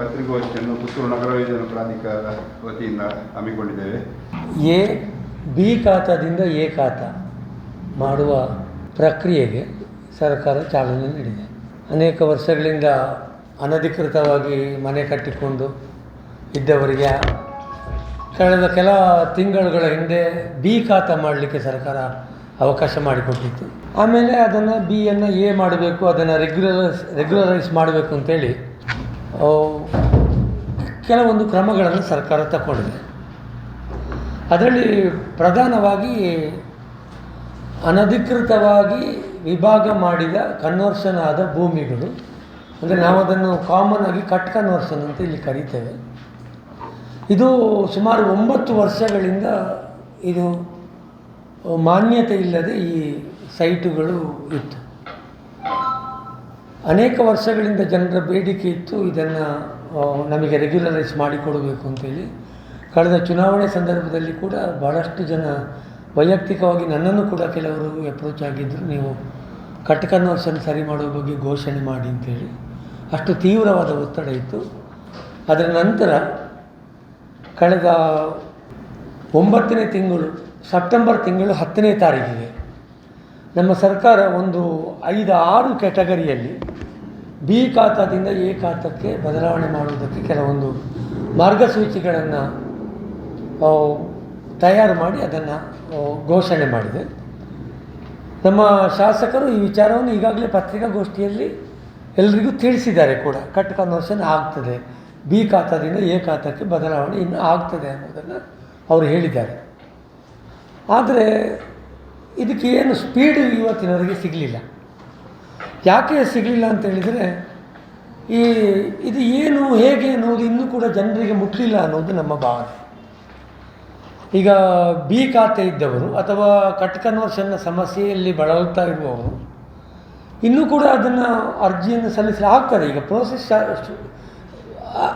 ಪತ್ರಿಕಾಗೋಷ್ಠಿಯನ್ನು ಪುತ್ತೂರು ನಗರ ಯೋಜನಾ ಪ್ರಾಧಿಕಾರ ವತಿಯಿಂದ ಹಮ್ಮಿಕೊಂಡಿದ್ದೇವೆ. ಬಿ ಖಾತಾದಿಂದ ಎ ಖಾತಾ ಮಾಡುವ ಪ್ರಕ್ರಿಯೆಗೆ ಸರ್ಕಾರ ಚಾಲನೆ ನೀಡಿದೆ. ಅನೇಕ ವರ್ಷಗಳಿಂದ ಅನಧಿಕೃತವಾಗಿ ಮನೆ ಕಟ್ಟಿಕೊಂಡು ಇದ್ದವರಿಗೆ ಕಳೆದ ಕೆಲ ತಿಂಗಳುಗಳ ಹಿಂದೆ ಬಿ ಖಾತಾ ಮಾಡಲಿಕ್ಕೆ ಸರ್ಕಾರ ಅವಕಾಶ ಮಾಡಿಕೊಟ್ಟಿತ್ತು. ಆಮೇಲೆ ಅದನ್ನು ಬಿಯನ್ನು ಎ ಮಾಡಬೇಕು, ಅದನ್ನು ರೆಗ್ಯುಲರೈಸ್ ಮಾಡಬೇಕು ಅಂತೇಳಿ ಕೆಲವೊಂದು ಕ್ರಮಗಳನ್ನು ಸರ್ಕಾರ ತಗೊಂಡಿದೆ. ಅದರಲ್ಲಿ ಪ್ರಧಾನವಾಗಿ ಅನಧಿಕೃತವಾಗಿ ವಿಭಾಗ ಮಾಡಿದ ಕನ್ವರ್ಷನ್ ಆದ ಭೂಮಿಗಳು, ಅಂದರೆ ನಾವು ಅದನ್ನು ಕಾಮನ್ ಆಗಿ ಕಟ್ ಕನ್ವರ್ಷನ್ ಅಂತ ಇಲ್ಲಿ ಕರೀತೇವೆ. ಇದು ಸುಮಾರು 9 ವರ್ಷಗಳಿಂದ ಇದು ಮಾನ್ಯತೆ ಇಲ್ಲದೆ ಈ ಸೈಟುಗಳು ಇತ್ತು. ಅನೇಕ ವರ್ಷಗಳಿಂದ ಜನರ ಬೇಡಿಕೆ ಇತ್ತು, ಇದನ್ನು ನಮಗೆ ರೆಗ್ಯುಲರೈಸ್ ಮಾಡಿಕೊಡಬೇಕು ಅಂತೇಳಿ. ಕಳೆದ ಚುನಾವಣೆ ಸಂದರ್ಭದಲ್ಲಿ ಕೂಡ ಭಾಳಷ್ಟು ಜನ ವೈಯಕ್ತಿಕವಾಗಿ ನನ್ನನ್ನು ಕೂಡ ಕೆಲವರು ಅಪ್ರೋಚ್ ಆಗಿದ್ದರು, ನೀವು ಕಟ್ ಕನ್ವರ್ಷನ್ ಸರಿ ಮಾಡುವ ಬಗ್ಗೆ ಘೋಷಣೆ ಮಾಡಿ ಅಂತೇಳಿ. ಅಷ್ಟು ತೀವ್ರವಾದ ಒತ್ತಡ ಇತ್ತು. ಅದರ ನಂತರ ಕಳೆದ 9ನೇ ತಿಂಗಳು ಸೆಪ್ಟೆಂಬರ್ ತಿಂಗಳು 10ನೇ ತಾರೀಕಿಗೆ ನಮ್ಮ ಸರ್ಕಾರ ಒಂದು 5-6 ಕ್ಯಾಟಗರಿಯಲ್ಲಿ ಬಿ ಖಾತಾದಿಂದ ಎ ಖಾತಕ್ಕೆ ಬದಲಾವಣೆ ಮಾಡುವುದಕ್ಕೆ ಕೆಲವೊಂದು ಮಾರ್ಗಸೂಚಿಗಳನ್ನು ತಯಾರು ಮಾಡಿ ಅದನ್ನು ಘೋಷಣೆ ಮಾಡಿದೆ. ನಮ್ಮ ಶಾಸಕರು ಈ ವಿಚಾರವನ್ನು ಈಗಾಗಲೇ ಪತ್ರಿಕಾಗೋಷ್ಠಿಯಲ್ಲಿ ಎಲ್ಲರಿಗೂ ತಿಳಿಸಿದ್ದಾರೆ ಕೂಡ. ಕಟ್ ಕನ್ವರ್ಷನ್ ಆಗ್ತದೆ, ಬಿ ಖಾತಾದಿಂದ ಎ ಖಾತಾಕ್ಕೆ ಬದಲಾವಣೆ ಇನ್ನು ಆಗ್ತದೆ ಅನ್ನೋದನ್ನು ಅವರು ಹೇಳಿದ್ದಾರೆ. ಆದರೆ ಇದಕ್ಕೆ ಏನು ಸ್ಪೀಡು ಇವತ್ತಿನವರೆಗೆ ಸಿಗಲಿಲ್ಲ. ಯಾಕೆ ಸಿಗಲಿಲ್ಲ ಅಂತ ಹೇಳಿದರೆ, ಇದು ಏನು ಹೇಗೆ ಅನ್ನೋದು ಇನ್ನೂ ಕೂಡ ಜನರಿಗೆ ಮುಟ್ಟಲಿಲ್ಲ ಅನ್ನೋದು ನಮ್ಮ ಭಾವನೆ. ಈಗ ಬಿ ಖಾತೆ ಇದ್ದವರು ಅಥವಾ ಕಟ್ ಕನ್ವರ್ಷನ್ನ ಸಮಸ್ಯೆಯಲ್ಲಿ ಬಳಲ್ತಾ ಇರುವವರು ಇನ್ನೂ ಕೂಡ ಅದನ್ನು ಅರ್ಜಿಯನ್ನು ಸಲ್ಲಿಸಲು ಆಗ್ತದೆ. ಈಗ ಪ್ರೋಸೆಸ್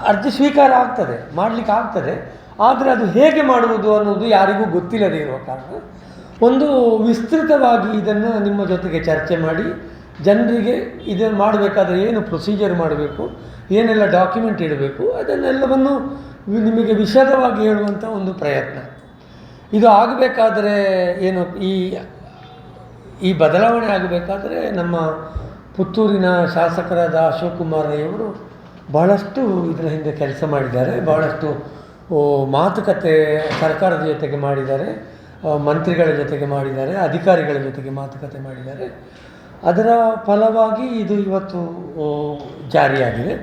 ಅರ್ಜಿ ಸ್ವೀಕಾರ ಆಗ್ತದೆ, ಮಾಡಲಿಕ್ಕೆ ಆಗ್ತದೆ. ಆದರೆ ಅದು ಹೇಗೆ ಮಾಡುವುದು ಅನ್ನೋದು ಯಾರಿಗೂ ಗೊತ್ತಿಲ್ಲದೇ ಇರುವ ಕಾರಣ ಒಂದು ವಿಸ್ತೃತವಾಗಿ ಇದನ್ನು ನಿಮ್ಮ ಜೊತೆಗೆ ಚರ್ಚೆ ಮಾಡಿ ಜನರಿಗೆ ಇದನ್ನು ಮಾಡಬೇಕಾದ್ರೆ ಏನು ಪ್ರೊಸೀಜರ್ ಮಾಡಬೇಕು, ಏನೆಲ್ಲ ಡಾಕ್ಯುಮೆಂಟ್ ಇಡಬೇಕು, ಅದನ್ನೆಲ್ಲವನ್ನು ನಿಮಗೆ ವಿಶದವಾಗಿ ಹೇಳುವಂಥ ಒಂದು ಪ್ರಯತ್ನ. ಇದು ಆಗಬೇಕಾದರೆ ಏನು ಈ ಬದಲಾವಣೆ ಆಗಬೇಕಾದರೆ ನಮ್ಮ ಪುತ್ತೂರಿನ ಶಾಸಕರಾದ ಅಶೋಕ್ ಕುಮಾರ್ ರೈಯವರು ಭಾಳಷ್ಟು ಇದರ ಹಿಂದೆ ಕೆಲಸ ಮಾಡಿದ್ದಾರೆ. ಭಾಳಷ್ಟು ಮಾತುಕತೆ ಸರ್ಕಾರದ ಜೊತೆಗೆ ಮಾಡಿದ್ದಾರೆ, ಮಂತ್ರಿಗಳ ಜೊತೆಗೆ ಮಾಡಿದ್ದಾರೆ, ಅಧಿಕಾರಿಗಳ ಜೊತೆಗೆ ಮಾತುಕತೆ ಮಾಡಿದ್ದಾರೆ. ಅದರ ಫಲವಾಗಿ ಇದು ಇವತ್ತು ಜಾರಿಯಾಗಿದೆ.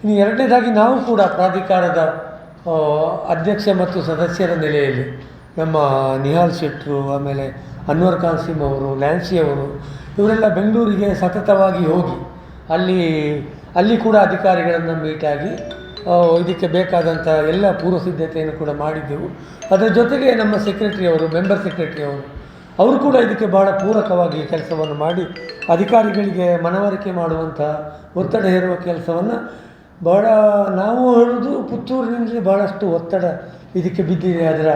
ಇನ್ನು ಎರಡನೇದಾಗಿ ನಾವು ಕೂಡ ಪ್ರಾಧಿಕಾರದ ಅಧ್ಯಕ್ಷ ಮತ್ತು ಸದಸ್ಯರ ನೆಲೆಯಲ್ಲಿ ನಮ್ಮ ನಿಹಾಲ್ ಶೆಟ್ಟರು, ಆಮೇಲೆ ಅನ್ವರ್ ಕಾಸಿಮ್ ಅವರು, ಲ್ಯಾನ್ಸಿ ಅವರು, ಇವರೆಲ್ಲ ಬೆಂಗಳೂರಿಗೆ ಸತತವಾಗಿ ಹೋಗಿ ಅಲ್ಲಿ ಕೂಡ ಅಧಿಕಾರಿಗಳನ್ನು ಮೀಟಾಗಿ ಇದಕ್ಕೆ ಬೇಕಾದಂಥ ಎಲ್ಲ ಪೂರ್ವ ಸಿದ್ಧತೆಯನ್ನು ಕೂಡ ಮಾಡಿದ್ದೆವು. ಅದರ ಜೊತೆಗೆ ನಮ್ಮ ಸೆಕ್ರೆಟರಿಯವರು, ಮೆಂಬರ್ ಸೆಕ್ರೆಟರಿಯವರು, ಅವರು ಕೂಡ ಇದಕ್ಕೆ ಭಾಳ ಪೂರಕವಾಗಿ ಕೆಲಸವನ್ನು ಮಾಡಿ ಅಧಿಕಾರಿಗಳಿಗೆ ಮನವರಿಕೆ ಮಾಡುವಂಥ, ಒತ್ತಡ ಹೇರುವ ಕೆಲಸವನ್ನು ಭಾಳ ನಾವು ಹೇಳೋದು ಪುತ್ತೂರಿನಿಂದಲೇ ಭಾಳಷ್ಟು ಒತ್ತಡ ಇದಕ್ಕೆ ಬಿದ್ದಿದೆ. ಅದರ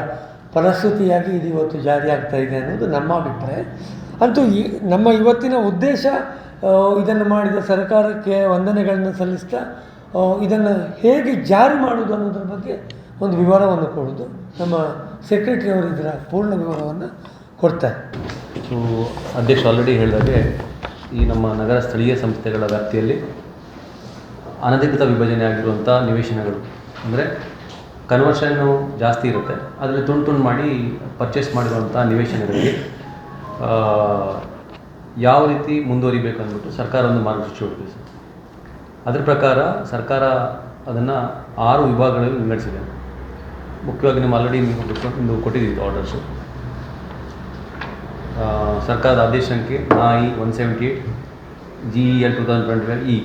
ಫಲಶ್ರುತಿಯಾಗಿ ಇದು ಇವತ್ತು ಜಾರಿಯಾಗ್ತಾ ಇದೆ ಅನ್ನೋದು ನಮ್ಮ ಅಭಿಪ್ರಾಯ. ಅಂತೂ ನಮ್ಮ ಇವತ್ತಿನ ಉದ್ದೇಶ ಇದನ್ನು ಮಾಡಿದ ಸರ್ಕಾರಕ್ಕೆ ವಂದನೆಗಳನ್ನು ಸಲ್ಲಿಸ್ತಾ ಇದನ್ನು ಹೇಗೆ ಜಾರಿ ಮಾಡುವುದು ಅನ್ನೋದ್ರ ಬಗ್ಗೆ ಒಂದು ವಿವರವನ್ನು ಕೊಡೋದು. ನಮ್ಮ ಸೆಕ್ರೆಟರಿ ಅವರು ಇದರ ಪೂರ್ಣ ವಿವರವನ್ನು ಕೊಡ್ತಾರೆ. ಸೊ ಅಧ್ಯಕ್ಷ ಆಲ್ರೆಡಿ ಹೇಳಿದಾಗೆ ಈ ನಮ್ಮ ನಗರ ಸ್ಥಳೀಯ ಸಂಸ್ಥೆಗಳ ವ್ಯಾಪ್ತಿಯಲ್ಲಿ ಅನಧಿಕೃತ ವಿಭಜನೆ ಆಗಿರುವಂಥ ನಿವೇಶನಗಳು, ಅಂದರೆ ಕನ್ವರ್ಷನ್ನು ಜಾಸ್ತಿ ಇರುತ್ತೆ, ಅದರಲ್ಲಿ ತುಂಡು ಮಾಡಿ ಪರ್ಚೇಸ್ ಮಾಡಿರುವಂಥ ನಿವೇಶನಗಳಿಗೆ ಯಾವ ರೀತಿ ಮುಂದುವರಿಬೇಕು ಅಂದ್ಬಿಟ್ಟು ಸರ್ಕಾರ ಒಂದು ಮಾರ್ಗಸೂಚಿ ಹೊರಡಿಸಿದೆ ಸರ್. ಅದರ ಪ್ರಕಾರ ಸರ್ಕಾರ ಅದನ್ನು 6 ವಿಭಾಗಗಳಲ್ಲಿ ವಿಂಗಡಿಸಿದೆ. ಮುಖ್ಯವಾಗಿ ನಿಮ್ಮ ಆಲ್ರೆಡಿ ನೀವು ಕೊಟ್ಟಿದ್ದೀವಿ ಆರ್ಡರ್ಸು. ಸರ್ಕಾರದ ಆದೇಶ ಸಂಖ್ಯೆ NAI 178 GEL 2025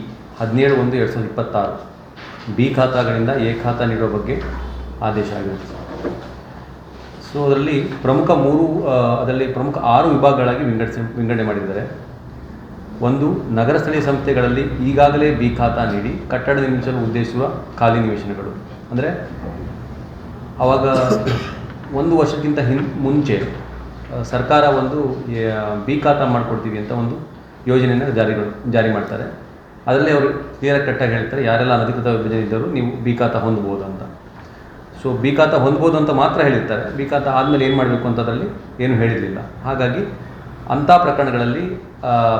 17/1/2026 ಬಿ ಖಾತಾಗಳಿಂದ ಎ ಖಾತಾ ನೀಡುವ ಬಗ್ಗೆ ಆದೇಶ ಆಗಿರುತ್ತೆ. ಸೊ ಅದರಲ್ಲಿ ಪ್ರಮುಖ 6 ವಿಭಾಗಗಳಾಗಿ ವಿಂಗಡಣೆ ಮಾಡಿದ್ದಾರೆ. ಒಂದು, ನಗರ ಸ್ಥಳೀಯ ಸಂಸ್ಥೆಗಳಲ್ಲಿ ಈಗಾಗಲೇ ಬಿ ಖಾತಾ ನೀಡಿ ಕಟ್ಟಡ ನಿರ್ಮಿಸಲು ಉದ್ದೇಶಿಸುವ ಖಾಲಿ ನಿವೇಶನಗಳು. ಅಂದರೆ ಆವಾಗ 1 ವರ್ಷಕ್ಕಿಂತ ಮುಂಚೆ ಸರ್ಕಾರ ಒಂದು ಬಿ ಖಾತಾ ಮಾಡಿಕೊಡ್ತೀವಿ ಅಂತ ಒಂದು ಯೋಜನೆಯನ್ನು ಜಾರಿ ಮಾಡ್ತಾರೆ. ಅದರಲ್ಲಿ ಅವರು ಕ್ಲಿಯರ್ ಕಟ್ಟಾಗಿ ಹೇಳ್ತಾರೆ ಯಾರೆಲ್ಲ ಅನಧಿಕೃತ ವಿಭಜನೆ ಇದ್ದರೂ ನೀವು ಬಿ ಖಾತಾ ಹೊಂದ್ಬೋದು ಅಂತ. ಸೊ ಬಿ ಖಾತಾ ಹೊಂದ್ಬೋದು ಅಂತ ಮಾತ್ರ ಹೇಳಿರ್ತಾರೆ, ಬಿ ಖಾತಾ ಆದಮೇಲೆ ಏನು ಮಾಡಬೇಕು ಅಂತ ಅದರಲ್ಲಿ ಏನು ಹೇಳಿರಲಿಲ್ಲ. ಹಾಗಾಗಿ ಅಂಥ ಪ್ರಕರಣಗಳಲ್ಲಿ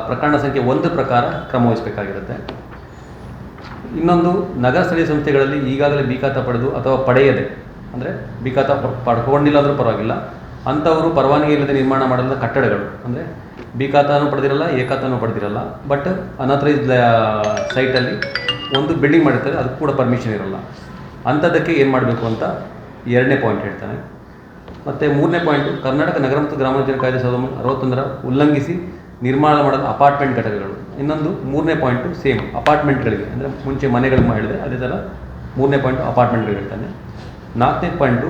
ಪ್ರಕರಣ ಸಂಖ್ಯೆ 1 ಪ್ರಕಾರ ಕ್ರಮ ವಹಿಸಬೇಕಾಗಿರುತ್ತೆ. ಇನ್ನೊಂದು, ನಗರ ಸ್ಥಳೀಯ ಸಂಸ್ಥೆಗಳಲ್ಲಿ ಈಗಾಗಲೇ ಬಿ ಖಾತಾ ಪಡೆದು ಅಥವಾ ಪಡೆಯದೆ, ಅಂದರೆ ಬಿ ಖಾತಾ ಪಡ್ಕೊಂಡಿಲ್ಲ ಅಂದರೂ ಪರವಾಗಿಲ್ಲ, ಅಂಥವರು ಪರವಾನಗಿ ಇಲ್ಲದೆ ನಿರ್ಮಾಣ ಮಾಡಲು ಕಟ್ಟಡಗಳು, ಅಂದರೆ ಬಿ ಖಾತಾನೂ ಪಡೆದಿರಲ್ಲ, ಎ ಖಾತಾನೂ ಪಡೆದಿರಲ್ಲ, ಬಟ್ ಅನಾಥರೈಸ್ಡ್ ಸೈಟಲ್ಲಿ ಒಂದು ಬಿಲ್ಡಿಂಗ್ ಮಾಡಿರ್ತಾರೆ, ಅದಕ್ಕೆ ಕೂಡ ಪರ್ಮಿಷನ್ ಇರಲ್ಲ. ಅಂಥದ್ದಕ್ಕೆ ಏನು ಮಾಡಬೇಕು ಅಂತ 2ನೇ ಪಾಯಿಂಟ್ ಹೇಳ್ತಾನೆ. ಮತ್ತು 3ನೇ ಪಾಯಿಂಟು, ಕರ್ನಾಟಕ ನಗರ ಮತ್ತು ಗ್ರಾಮಾಂತರ ಕಾಯ್ದೆ 1961ರ ಉಲ್ಲಂಘಿಸಿ ನಿರ್ಮಾಣ ಮಾಡೋದು ಅಪಾರ್ಟ್ಮೆಂಟ್ ಘಟಕಗಳು. ಇನ್ನೊಂದು 3ನೇ ಪಾಯಿಂಟು ಸೇಮ್ ಅಪಾರ್ಟ್ಮೆಂಟ್ಗಳಿಗೆ, ಅಂದರೆ ಮುಂಚೆ ಮನೆಗಳು ಮಾಡಿದರೆ ಅದೇ ಥರ 3ನೇ ಪಾಯಿಂಟು ಅಪಾರ್ಟ್ಮೆಂಟ್ಗಳು ಹೇಳ್ತಾನೆ. 4ನೇ ಪಾಯಿಂಟು,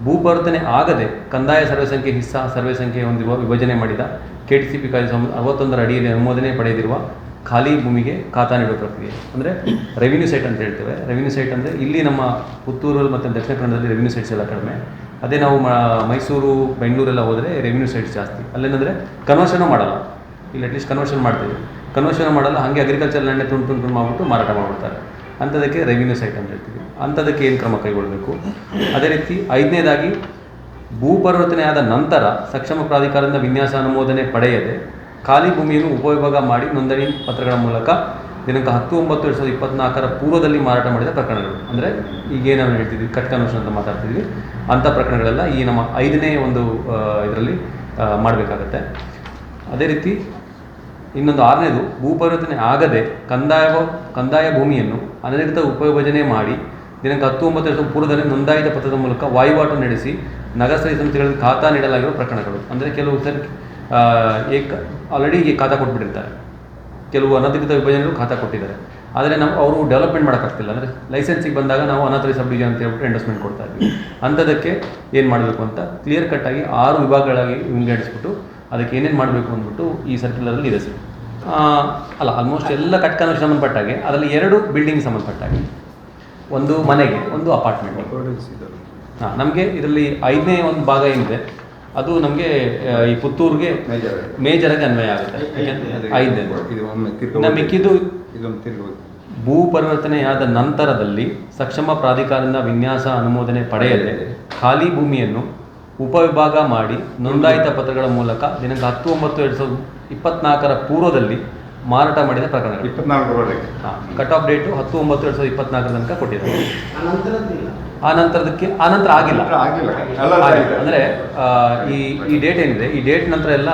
ಭೂಪರಿವರ್ತನೆ ಆಗದೆ ಕಂದಾಯ ಸರ್ವೆ ಸಂಖ್ಯೆ ಹಿಸ್ಸಾ ಸರ್ವೆ ಸಂಖ್ಯೆ ಹೊಂದಿರುವ ವಿಭಜನೆ ಮಾಡಿದ KTCP ಕಾಯ್ದೆ 1961ರ ಅಡಿಯಲ್ಲಿ ಅನುಮೋದನೆ ಪಡೆದಿರುವ ಖಾಲಿ ಭೂಮಿಗೆ ಖಾತಾ ನೀಡುವ ಪ್ರಕ್ರಿಯೆ, ಅಂದರೆ ರೆವಿನ್ಯೂ ಸೈಟ್ ಅಂತ ಹೇಳ್ತೇವೆ. ರೆವಿನ್ಯೂ ಸೈಟ್ ಅಂದರೆ ಇಲ್ಲಿ ನಮ್ಮ ಪುತ್ತೂರು ಮತ್ತು ದಕ್ಷಿಣ ಕನ್ನಡದಲ್ಲಿ ರೆವಿನ್ಯೂ ಸೈಟ್ಸ್ ಎಲ್ಲ ಕಡಿಮೆ. ಅದೇ ನಾವು ಮೈಸೂರು, ಬೆಂಗಳೂರೆಲ್ಲ ಹೋದರೆ ರೆವಿನ್ಯೂ ಸೈಟ್ಸ್ ಜಾಸ್ತಿ. ಅಲ್ಲೇನಂದರೆ ಕನ್ವರ್ಷನೂ ಮಾಡಲ್ಲ, ಇಲ್ಲಿ ಅಟ್ಲೀಸ್ಟ್ ಕನ್ವರ್ಷನ್ ಮಾಡ್ತೀವಿ, ಕನ್ವರ್ಷನ್ ಮಾಡಲ್ಲ, ಹಾಗೆ ಅಗ್ರಿಕಲ್ಚರ್ ಲ್ಯಾಂಡ್ ತುಂಡು ಮಾಡಿಬಿಟ್ಟು ಮಾರಾಟ ಮಾಡಿಬಿಡ್ತಾರೆ. ಅಂಥದಕ್ಕೆ ರೆವಿನ್ಯೂ ಸೈಟ್ ಅಂತ ಹೇಳ್ತೀವಿ. ಅಂಥದಕ್ಕೆ ಏನು ಕ್ರಮ ಕೈಗೊಳ್ಳಬೇಕು. ಅದೇ ರೀತಿ 5ನೇದಾಗಿ, ಭೂ ಪರಿವರ್ತನೆಯಾದ ನಂತರ ಸಕ್ಷಮ ಪ್ರಾಧಿಕಾರದಿಂದ ವಿನ್ಯಾಸ ಅನುಮೋದನೆ ಪಡೆಯದೆ ಖಾಲಿ ಭೂಮಿಯನ್ನು ಉಪವಿಭಾಗ ಮಾಡಿ ನೋಂದಣಿ ಪತ್ರಗಳ ಮೂಲಕ ದಿನಾಂಕ 10/9/2024ರ ಪೂರ್ವದಲ್ಲಿ ಮಾರಾಟ ಮಾಡಿದ ಪ್ರಕರಣಗಳು, ಅಂದರೆ ಈಗೇನು ನಾವು ಹೇಳ್ತಿದ್ವಿ ಕಟ್ ಕನ್ವರ್ಷನ್ ಅಂತ ಮಾತಾಡ್ತಿದ್ವಿ, ಅಂಥ ಪ್ರಕರಣಗಳೆಲ್ಲ ಈ ನಮ್ಮ 5ನೇ ಒಂದು ಇದರಲ್ಲಿ ಮಾಡಬೇಕಾಗತ್ತೆ. ಅದೇ ರೀತಿ ಇನ್ನೊಂದು 6ನೇದು, ಭೂ ಪರಿವರ್ತನೆ ಆಗದೆ ಕಂದಾಯ ಭೂಮಿಯನ್ನು ಅನಧಿಕೃತ ಉಪವಿಭಜನೆ ಮಾಡಿ ದಿನಾಂಕ 10/9 ಪೂರ್ವದಲ್ಲಿ ನೋಂದಾಯಿತ ಪತ್ರದ ಮೂಲಕ ವಹಿವಾಟು ನಡೆಸಿ ನಗರ ಸ್ಥಳೀಯ ಸಂಸ್ಥೆಗಳಲ್ಲಿ ಖಾತಾ ನೀಡಲಾಗಿರುವ ಪ್ರಕರಣಗಳು, ಅಂದರೆ ಕೆಲವು ಸರಿ ಆಲ್ರೆಡಿ ಖಾತಾ ಕೊಟ್ಬಿಟ್ಟಿರ್ತಾರೆ, ಕೆಲವು ಅನಧಿಕೃತ ವಿಭಜನೆಗಳು ಖಾತಾ ಕೊಟ್ಟಿದ್ದಾರೆ, ಆದರೆ ನಾವು ಅವರು ಡೆವಲಪ್ಮೆಂಟ್ ಮಾಡೋಕ್ಕಾಗ್ತಿಲ್ಲ, ಅಂದರೆ ಲೈಸೆನ್ಸಿಗೆ ಬಂದಾಗ ನಾವು ಅನಾಥರೈಸ್ಡ್ ಸಬ್ ಡಿವಿಷನ್ ಅಂತ ಹೇಳ್ಬಿಟ್ಟು ಎಂಡೋಸ್ಮೆಂಟ್ ಕೊಡ್ತಾ ಇದ್ವಿ. ಅಂಥದಕ್ಕೆ ಏನು ಮಾಡಬೇಕು ಅಂತ ಕ್ಲಿಯರ್ ಕಟ್ಟಾಗಿ 6 ವಿಭಾಗಗಳಾಗಿ ವಿಂಗಡಿಸ್ಬಿಟ್ಟು ಅದಕ್ಕೆ ಏನೇನು ಮಾಡಬೇಕು ಅಂದ್ಬಿಟ್ಟು ಈ ಸರ್ಕ್ಯುಲರಲ್ಲಿ ಇದೆ ಸರ್. ಅಲ್ಲ, ಆಲ್ಮೋಸ್ಟ್ ಎಲ್ಲ ಕಟ್ ಕನ್ವರ್ಷನ್ ಸಂಬಂಧಪಟ್ಟಾಗೆ ಅದರಲ್ಲಿ 2 ಬಿಲ್ಡಿಂಗ್ ಸಂಬಂಧಪಟ್ಟಾಗೆ, ಒಂದು ಮನೆಗೆ, ಒಂದು ಅಪಾರ್ಟ್ಮೆಂಟ್. ಹಾಂ, ನಮಗೆ ಇದರಲ್ಲಿ 5ನೇ ಒಂದು ಭಾಗ ಏನಿದೆ ಅದು ನಮಗೆ ಈ ಪುತ್ತೂರಿಗೆ ಮೇಜರಾಗಿ ಅನ್ವಯ ಆಗುತ್ತೆ. 5ನೇ ಮಿಕ್ಕಿದ್ದು ಭೂ ಪರಿವರ್ತನೆಯಾದ ನಂತರದಲ್ಲಿ ಸಕ್ಷಮ ಪ್ರಾಧಿಕಾರದಿಂದ ವಿನ್ಯಾಸ ಅನುಮೋದನೆ ಪಡೆಯದೆ ಖಾಲಿ ಭೂಮಿಯನ್ನು ಉಪವಿಭಾಗ ಮಾಡಿ ನೋಂದಾಯಿತ ಪತ್ರಗಳ ಮೂಲಕ ದಿನಾಂಕ 10/9/2024ರ ಪೂರ್ವದಲ್ಲಿ ಮಾರಾಟ ಮಾಡಿದ ಪ್ರಕರಣಗಳು. 24 ಹಾಂ, ಕಟ್ ಆಫ್ ಡೇಟು 10/9/2024 ತನಕ ಕೊಟ್ಟಿದ್ದಾರೆ. ಆ ನಂತರ ಆಗಿಲ್ಲ. ಅಂದರೆ ಈ ಡೇಟ್ ಏನಿದೆ, ಈ ಡೇಟ್ ನಂತರ ಎಲ್ಲ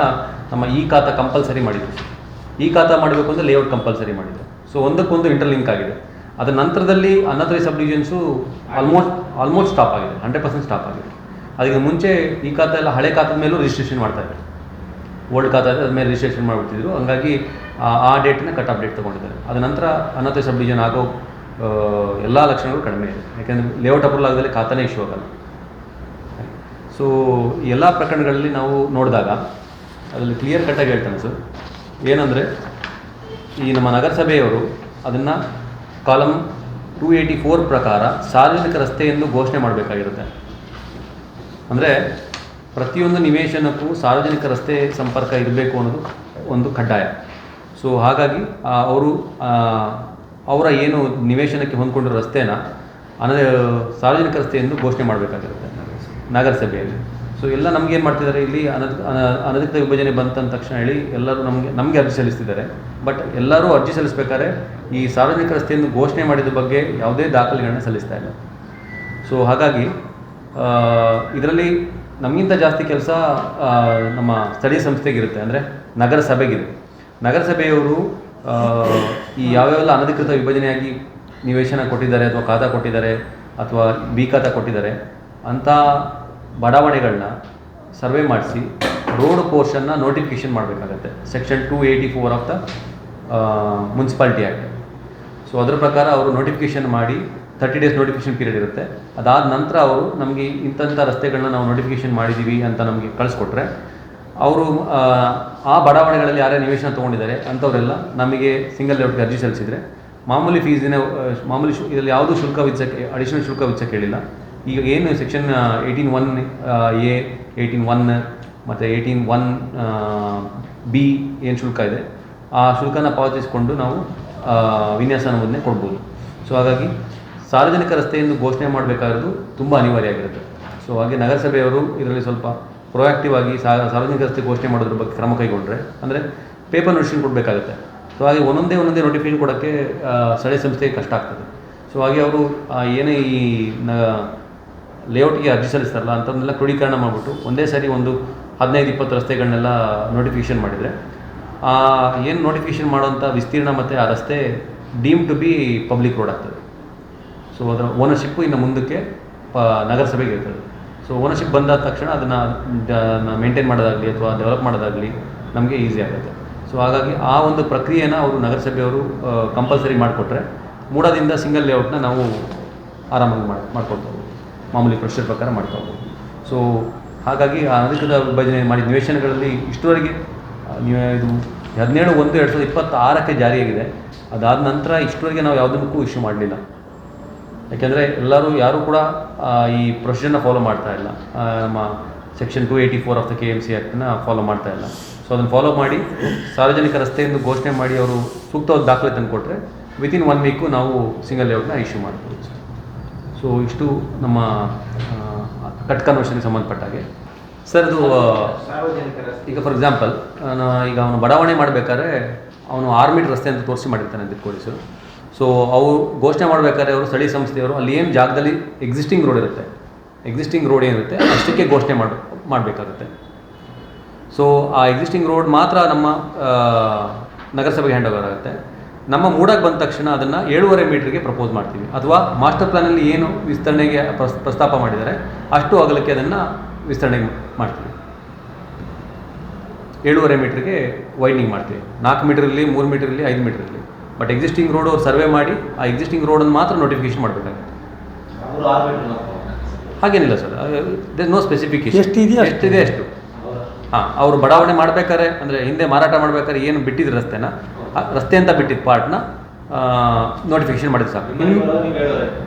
ನಮ್ಮ ಈ ಖಾತಾ ಕಂಪಲ್ಸರಿ ಮಾಡಿದ್ರು. ಈ ಖಾತಾ ಮಾಡಬೇಕು ಅಂದರೆ ಲೇಔಟ್ ಕಂಪಲ್ಸರಿ ಮಾಡಿದ್ರು. ಸೊ ಒಂದಕ್ಕೊಂದು ಇಂಟರ್ಲಿಂಕ್ ಆಗಿದೆ. ಅದರ ನಂತರದಲ್ಲಿ ಅನಥರೈಸ್ಡ್ ಸಬ್ ಡಿವಿಷನ್ಸು ಆಲ್ಮೋಸ್ಟ್ ಸ್ಟಾಪ್ ಆಗಿದೆ, 100% ಸ್ಟಾಪ್ ಆಗಿದೆ. ಅದಕ್ಕೆ ಮುಂಚೆ ಈ ಖಾತಾ ಎಲ್ಲ ಹಳೆ ಖಾತದ ಮೇಲೂ ರಿಜಿಸ್ಟ್ರೇಷನ್ ಮಾಡ್ತಾಯಿದ್ದಾರೆ, ಓಲ್ಡ್ ಖಾತಾ ಅದ್ರ ಮೇಲೆ ರಿಜಿಸ್ಟ್ರೇಷನ್ ಮಾಡಿಬಿಟ್ಟಿದ್ರು. ಹಂಗಾಗಿ ಆ ಡೇಟನ್ನ ಕಟ್ ಆಫ್ ಡೇಟ್ ತೊಗೊಂಡಿದ್ದಾರೆ. ಅದ ನಂತರ ಅನಥರೈಸ್ಡ್ ಸಬ್ ಡಿವಿಷನ್ ಆಗೋ ಎಲ್ಲ ಲಕ್ಷಣಗಳು ಕಡಿಮೆ ಇದೆ, ಯಾಕೆಂದರೆ ಲೇಔಟ್ ಅಪ್ರೂವಲ್ ಆಗದಲ್ಲಿ ಖಾತಾನೇ ಇಶ್ಯೂ ಆಗಲ್ಲ. ಸೊ ಎಲ್ಲ ಪ್ರಕರಣಗಳಲ್ಲಿ ನಾವು ನೋಡಿದಾಗ ಅದರಲ್ಲಿ ಕ್ಲಿಯರ್ ಕಟ್ಟಾಗಿ ಹೇಳ್ತಾನೆ ಸರ್, ಏನಂದರೆ ಈ ನಮ್ಮ ನಗರಸಭೆಯವರು ಅದನ್ನು ಕಾಲಮ್ 284 ಪ್ರಕಾರ ಸಾರ್ವಜನಿಕ ರಸ್ತೆ ಎಂದು ಘೋಷಣೆ ಮಾಡಬೇಕಾಗಿರುತ್ತೆ. ಅಂದರೆ ಪ್ರತಿಯೊಂದು ನಿವೇಶನಕ್ಕೂ ಸಾರ್ವಜನಿಕ ರಸ್ತೆ ಸಂಪರ್ಕ ಇರಬೇಕು ಅನ್ನೋದು ಒಂದು ಕಡ್ಡಾಯ. ಸೊ ಹಾಗಾಗಿ ಅವರು ಅವರ ಏನು ನಿವೇಶನಕ್ಕೆ ಹೊಂದ್ಕೊಂಡಿರೋ ರಸ್ತೆನ ಸಾರ್ವಜನಿಕ ರಸ್ತೆ ಎಂದು ಘೋಷಣೆ ಮಾಡಬೇಕಾಗಿರುತ್ತೆ ನಗರಸಭೆಯಲ್ಲಿ. ಸೊ ಎಲ್ಲ ನಮಗೇನು ಮಾಡ್ತಿದ್ದಾರೆ, ಇಲ್ಲಿ ಅನಧಿಕೃತ ವಿಭಜನೆ ಬಂತಂದ ತಕ್ಷಣ ಹೇಳಿ ಎಲ್ಲರೂ ನಮಗೆ ಅರ್ಜಿ ಸಲ್ಲಿಸ್ತಿದ್ದಾರೆ. ಬಟ್ ಎಲ್ಲರೂ ಅರ್ಜಿ ಸಲ್ಲಿಸ್ಬೇಕಾದ್ರೆ ಈ ಸಾರ್ವಜನಿಕ ರಸ್ತೆಯನ್ನು ಘೋಷಣೆ ಮಾಡಿದ ಬಗ್ಗೆ ಯಾವುದೇ ದಾಖಲೆಗಳನ್ನ ಸಲ್ಲಿಸ್ತಾ ಇಲ್ಲ. ಸೊ ಹಾಗಾಗಿ ಇದರಲ್ಲಿ ನಮಗಿಂತ ಜಾಸ್ತಿ ಕೆಲಸ ನಮ್ಮ ಸ್ಥಳೀಯ ಸಂಸ್ಥೆಗಿರುತ್ತೆ, ಅಂದರೆ ನಗರಸಭೆಗಿದೆ. ನಗರಸಭೆಯವರು ಈ ಯಾವ್ಯಾವೆಲ್ಲ ಅನಧಿಕೃತ ವಿಭಜನೆಯಾಗಿ ನಿವೇಶನ ಕೊಟ್ಟಿದ್ದಾರೆ ಅಥವಾ ಖಾತಾ ಕೊಟ್ಟಿದ್ದಾರೆ ಅಥವಾ ಬಿ ಖಾತಾ ಕೊಟ್ಟಿದ್ದಾರೆ ಅಂಥ ಬಡಾವಣೆಗಳನ್ನ ಸರ್ವೆ ಮಾಡಿಸಿ ರೋಡ್ ಪೋರ್ಷನ್ನ ನೋಟಿಫಿಕೇಷನ್ ಮಾಡಬೇಕಾಗತ್ತೆ, section 284 of the municipality act. So ಅದರ ಪ್ರಕಾರ ಅವರು ನೋಟಿಫಿಕೇಷನ್ ಮಾಡಿ 30 days ನೋಟಿಫಿಕೇಷನ್ ಪೀರಿಯಡ್ ಇರುತ್ತೆ. ಅದಾದ ನಂತರ ಅವರು ನಮಗೆ ಇಂಥ ರಸ್ತೆಗಳನ್ನ ನಾವು ನೋಟಿಫಿಕೇಷನ್ ಮಾಡಿದ್ದೀವಿ ಅಂತ ನಮಗೆ ಕಳಿಸ್ಕೊಟ್ರೆ ಅವರು ಆ ಬಡಾವಣೆಗಳಲ್ಲಿ ಯಾರೇ ನಿವೇಶನ ತೊಗೊಂಡಿದ್ದಾರೆ ಅಂಥವರೆಲ್ಲ ನಮಗೆ ಸಿಂಗಲ್ ಲೇಔಟ್ಗೆ ಅರ್ಜಿ ಸಲ್ಲಿಸಿದರೆ ಮಾಮೂಲಿ ಫೀಸಿನ ಇದರಲ್ಲಿ ಯಾವುದೂ ಶುಲ್ಕ ವಿಧಿಸೋಕ್ಕೆ, ಅಡಿಷನಲ್ ಶುಲ್ಕ ವಿಧಿಸೋಕ್ಕೆ ಹೇಳಿಲ್ಲ. ಈಗ ಏನು ಸೆಕ್ಷನ್ 18(1)A, 18(1) ಮತ್ತು 18(1)B ಏನು ಶುಲ್ಕ ಇದೆ, ಆ ಶುಲ್ಕನ ಪಾವತಿಸಿಕೊಂಡು ನಾವು ವಿನ್ಯಾಸ ಅನುಮೋದನೆ ಕೊಡ್ಬೋದು. ಸೊ ಹಾಗಾಗಿ ಸಾರ್ವಜನಿಕ ರಸ್ತೆ ಎಂದು ಘೋಷಣೆ ಮಾಡಬೇಕಾಗಿರೋದು ತುಂಬ ಅನಿವಾರ್ಯ ಆಗಿರುತ್ತೆ. ಸೊ ಹಾಗೆ ನಗರಸಭೆಯವರು ಇದರಲ್ಲಿ ಸ್ವಲ್ಪ ಪ್ರೊಯಾಕ್ಟಿವ್ ಆಗಿ ಸಾರ್ವಜನಿಕ ರಸ್ತೆ ಘೋಷಣೆ ಮಾಡೋದ್ರ ಬಗ್ಗೆ ಕ್ರಮ ಕೈಗೊಂಡ್ರೆ, ಅಂದರೆ ಪೇಪರ್ ನೋಟಿಫಿಕೇಶನ್ ಕೊಡಬೇಕಾಗುತ್ತೆ. ಸೊ ಹಾಗೆ ಒಂದೊಂದೇ ನೋಟಿಫಿಕೇಶನ್ ಕೊಡೋಕ್ಕೆ ಸ್ಥಳೀಯ ಸಂಸ್ಥೆಗೆ ಕಷ್ಟ ಆಗ್ತದೆ. ಸೊ ಹಾಗೆ ಅವರು ಏನೇ ಈ ಲೇಔಟ್ಗೆ ಅರ್ಜಿ ಸಲ್ಲಿಸ್ತಾರಲ್ಲ ಅಂಥದ್ದನ್ನೆಲ್ಲ ಕ್ರೋಢೀಕರಣ ಮಾಡಿಬಿಟ್ಟು ಒಂದೇ ಸಾರಿ ಒಂದು 15-20 ರಸ್ತೆಗಳನ್ನೆಲ್ಲ ನೋಟಿಫಿಕೇಶನ್ ಮಾಡಿದರೆ ಏನು ನೋಟಿಫಿಕೇಶನ್ ಮಾಡೋಂಥ ವಿಸ್ತೀರ್ಣ ಮತ್ತು ಆ ರಸ್ತೆ deem to be public road ಆಗ್ತದೆ. ಸೊ ಅದರ ಓನರ್ಶಿಪ್ಪು ಇನ್ನು ಮುಂದಕ್ಕೆ ನಗರಸಭೆಗೆ ಇರ್ತದೆ. ಸೊ ಓನರ್ಶಿಪ್ ಬಂದಾದ ತಕ್ಷಣ ಅದನ್ನು ಮೇಂಟೈನ್ ಮಾಡೋದಾಗಲಿ ಅಥವಾ ಡೆವಲಪ್ ಮಾಡೋದಾಗಲಿ ನಮಗೆ ಈಸಿ ಆಗುತ್ತೆ. ಸೊ ಹಾಗಾಗಿ ಆ ಒಂದು ಪ್ರಕ್ರಿಯೆನ ಅವರು ನಗರಸಭೆಯವರು ಕಂಪಲ್ಸರಿ ಮಾಡಿಕೊಟ್ರೆ ಮೂಡದಿಂದ ಸಿಂಗಲ್ ಲೇಔಟ್ನ ನಾವು ಆರಾಮಾಗಿ ಮಾಡ್ಕೊಳ್ಬೋದು, ಮಾಮೂಲಿ ಪ್ರೊಸೀಜರ್ ಪ್ರಕಾರ ಮಾಡ್ಕೊಳ್ಬೋದು. ಸೊ ಹಾಗಾಗಿ ಆ ಅಧಿಕೃತ ವಿಭಜನೆ ಮಾಡಿದ ನಿವೇಶನಗಳಲ್ಲಿ ಇಷ್ಟುವರೆಗೆ ಇದು 17/1/2026 ಜಾರಿಯಾಗಿದೆ. ಅದಾದ ನಂತರ ಇಷ್ಟುವರೆಗೆ ನಾವು ಯಾವುದಕ್ಕೂ ಇಶ್ಯೂ ಮಾಡಲಿಲ್ಲ. ಯಾಕೆಂದರೆ ಯಾರೂ ಕೂಡ ಈ ಪ್ರೊಸೀಜರ್ನ ಫಾಲೋ ಮಾಡ್ತಾ ಇಲ್ಲ. ನಮ್ಮ ಸೆಕ್ಷನ್ 284 ಆಫ್ ದ KMC ಆ್ಯಕ್ಟನ್ನ ಫಾಲೋ ಮಾಡ್ತಾ ಇಲ್ಲ. ಸೊ ಅದನ್ನು ಫಾಲೋ ಮಾಡಿ ಸಾರ್ವಜನಿಕ ರಸ್ತೆಯನ್ನು ಘೋಷಣೆ ಮಾಡಿ ಅವರು ಸೂಕ್ತವಾದ ದಾಖಲೆ ತಂದು ಕೊಟ್ಟರೆ ವಿತಿನ್ 1 ವೀಕು ನಾವು ಸಿಂಗಲ್ ಲೇಔಟ್ನ ಇಶ್ಯೂ ಮಾಡ್ಬೋದು. ಸೊ ಇಷ್ಟು ನಮ್ಮ ಕಟ್ ಕನ್ವರ್ಷನ್ಗೆ ಸಂಬಂಧಪಟ್ಟ ಹಾಗೆ. ಸರ್ ಇದು ಈಗ ಫಾರ್ ಎಕ್ಸಾಂಪಲ್ ಈಗ ಅವನು ಬಡಾವಣೆ ಮಾಡಬೇಕಾದ್ರೆ ಅವನು 6 ಮೀಟರ್ ರಸ್ತೆ ಅಂತ ತೋರಿಸಿ ಮಾಡಿರ್ತಾನೆ ಅಂತ ಇಟ್ಕೊಳ್ಳಿ ಸರ್. ಸೊ ಅವರು ಘೋಷಣೆ ಮಾಡಬೇಕಾದ್ರೆ ಅವರು ಸ್ಥಳೀಯ ಸಂಸ್ಥೆಯವರು ಅಲ್ಲಿ ಏನು ಜಾಗದಲ್ಲಿ ಎಕ್ಸಿಸ್ಟಿಂಗ್ ರೋಡ್ ಏನಿರುತ್ತೆ ಅಷ್ಟಕ್ಕೆ ಘೋಷಣೆ ಮಾಡಬೇಕಾಗುತ್ತೆ. ಸೊ ಆ ಎಕ್ಸಿಸ್ಟಿಂಗ್ ರೋಡ್ ಮಾತ್ರ ನಮ್ಮ ನಗರಸಭೆಗೆ ಹ್ಯಾಂಡ್ ಓವರ್ ಆಗುತ್ತೆ. ನಮ್ಮ ಮೂಡಕ್ಕೆ ಬಂದ ತಕ್ಷಣ ಅದನ್ನು 7.5 ಮೀಟ್ರಿಗೆ ಪ್ರಪೋಸ್ ಮಾಡ್ತೀವಿ, ಅಥವಾ ಮಾಸ್ಟರ್ ಪ್ಲಾನಲ್ಲಿ ಏನು ವಿಸ್ತರಣೆಗೆ ಪ್ರಸ್ತಾಪ ಮಾಡಿದ್ದಾರೆ ಅಷ್ಟು ಅಗಲಕ್ಕೆ ಅದನ್ನು ವಿಸ್ತರಣೆ ಮಾಡ್ತೀವಿ. 7.5 ಮೀಟ್ರಿಗೆ ವೈಡ್ನಿಂಗ್ ಮಾಡ್ತೀವಿ. 4 ಮೀಟರ್ ಇರಲಿ, 3 ಮೀಟರ್ ಇರಲಿ, 5 ಮೀಟರ್ ಇರಲಿ. ಬಟ್ ಎಕ್ಸಿಸ್ಟಿಂಗ್ ರೋಡ್ ಅವ್ರು ಸರ್ವೆ ಮಾಡಿ ಆ ಎಕ್ಸಿಸ್ಟಿಂಗ್ ರೋಡನ್ನು ಮಾತ್ರ ನೋಟಿಫಿಕೇಶನ್ ಮಾಡಬೇಕಾಗುತ್ತೆ. ಹಾಗೇನಿಲ್ಲ ಸರ್, ದೇರ್ ನೋ ಸ್ಪೆಸಿಫಿಕೇಶನ್. ಎಷ್ಟಿದೆ ಅಷ್ಟು. ಹಾಂ, ಅವರು ಬಡಾವಣೆ ಮಾಡಬೇಕಾದ್ರೆ ಅಂದರೆ ಹಿಂದೆ ಮಾರಾಟ ಮಾಡಬೇಕಾದ್ರೆ ಏನು ಬಿಟ್ಟಿದ್ದು ರಸ್ತೆ ಅಂತ ಬಿಟ್ಟಿದ್ದ ಪಾರ್ಟ್ನ ನೋಟಿಫಿಕೇಶನ್ ಮಾಡಿದ್ರೆ ಸಾಕು.